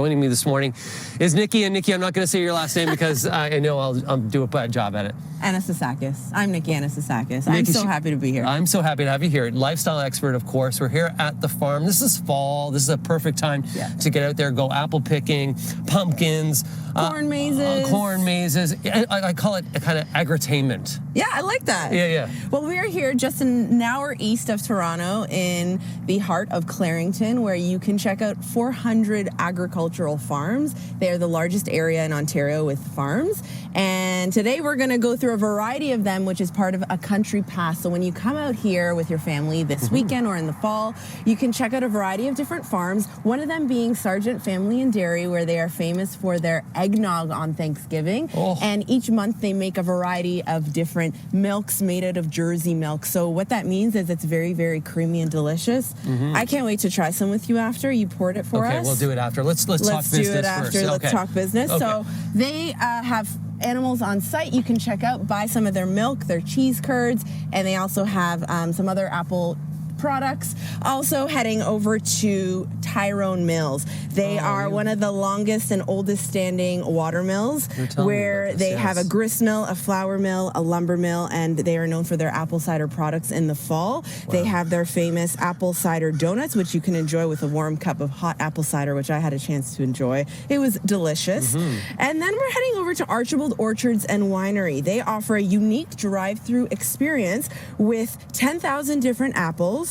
Joining me this morning is Niki. And Niki, I'm not going to say your last name because I know I'll do a bad job at it. Anastasakis. I'm Niki Anastasakis. I'm so happy to be here. I'm so happy to have you here. Lifestyle expert, of course. We're here at the farm. This is fall. This is a perfect time to get out there, go apple picking, pumpkins. Corn mazes. Corn mazes. I call it a kind of agritainment. Yeah, I like that. Yeah. Well, we are here just an hour east of Toronto in the heart of Clarington, where you can check out 400 agricultural farms. They are the largest area in Ontario with farms. And today we're going to go through a variety of them, which is part of a country pass. So when you come out here with your family this weekend or in the fall, you can check out a variety of different farms. One of them being Sargent Family Dairy, where they are famous for their eggnog on Thanksgiving. And each month they make a variety of different milks made out of Jersey milk. So what that means is it's very, very creamy and delicious. I can't wait to try some with you after. You poured it for us. Okay, we'll do it after. Let's talk business do it after. first. Let's talk business. So they have animals on site you can check out, buy some of their milk, their cheese curds, and they also have some other apple products. Also heading over to Tyrone Mills. They are one of the longest and oldest standing water mills, where they have a grist mill, a flour mill, a lumber mill, and they are known for their apple cider products in the fall. They have their famous apple cider donuts, which you can enjoy with a warm cup of hot apple cider, which I had a chance to enjoy. It was delicious. And then we're heading over to Archibald Orchards and Winery. They offer a unique drive-through experience with 10,000 different apples.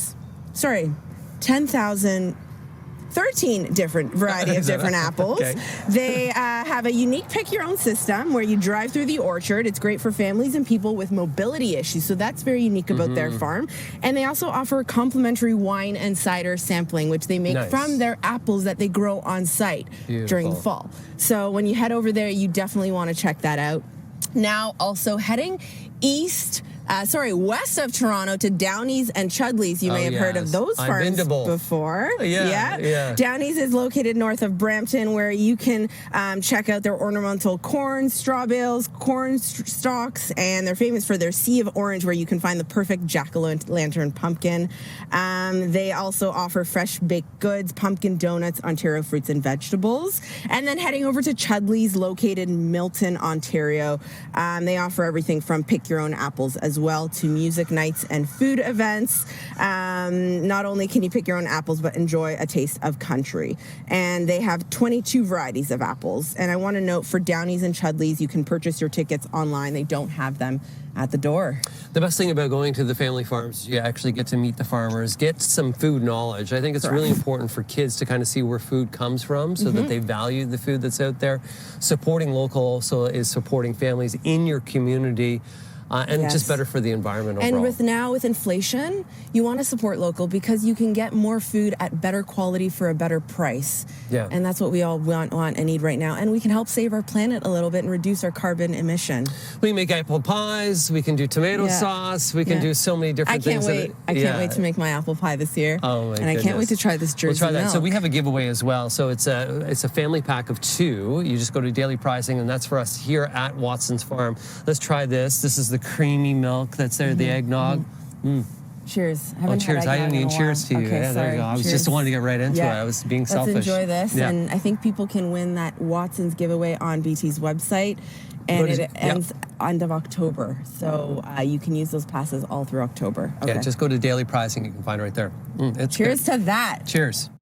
13 different variety of different apples. They have a unique pick-your-own system where you drive through the orchard. It's great for families and people with mobility issues, so that's very unique about their farm. And they also offer complimentary wine and cider sampling, which they make from their apples that they grow on site during the fall. So when you head over there, you definitely want to check that out. Now, also heading west of Toronto to Downey's and Chudleigh's. You may have heard of those farms before. Downey's is located north of Brampton, where you can check out their ornamental corn, straw bales, corn stalks, and they're famous for their sea of orange, where you can find the perfect jack-o'-lantern pumpkin. They also offer fresh baked goods, pumpkin donuts, Ontario fruits and vegetables. And then heading over to Chudleigh's, located in Milton, Ontario. They offer everything from pick your own apples as well to music nights and food events. Not only can you pick your own apples, but enjoy a taste of country. And they have 22 varieties of apples. And I want to note, for Downey's and Chudleigh's, you can purchase your tickets online. They don't have them at the door. The best thing about going to the family farms is you actually get to meet the farmers, get some food knowledge. I think it's really important for kids to kind of see where food comes from, so that they value the food that's out there. Supporting local also is supporting families in your community. And just better for the environment overall. And with inflation, you want to support local because you can get more food at better quality for a better price. And that's what we all want and need right now. And we can help save our planet a little bit and reduce our carbon emission. We make apple pies. We can do tomato sauce. We can do so many different things. I can't wait to make my apple pie this year. Oh my goodness. I can't wait to try this Jersey milk. So we have a giveaway as well. So it's a family pack of 2. You just go to daily pricing, and that's for us here at Watson's Farm. Let's try this. This is the creamy milk that's there, the eggnog. Cheers. Cheers. I didn't even cheers to you. Okay, there you go. I was just wanting to get right into it. I was being selfish. Let's enjoy this. And I think people can win that Watson's giveaway on BT's website. And it ends end of October. So you can use those passes all through October. Just go to daily pricing. You can find right there. Cheers to that. Cheers.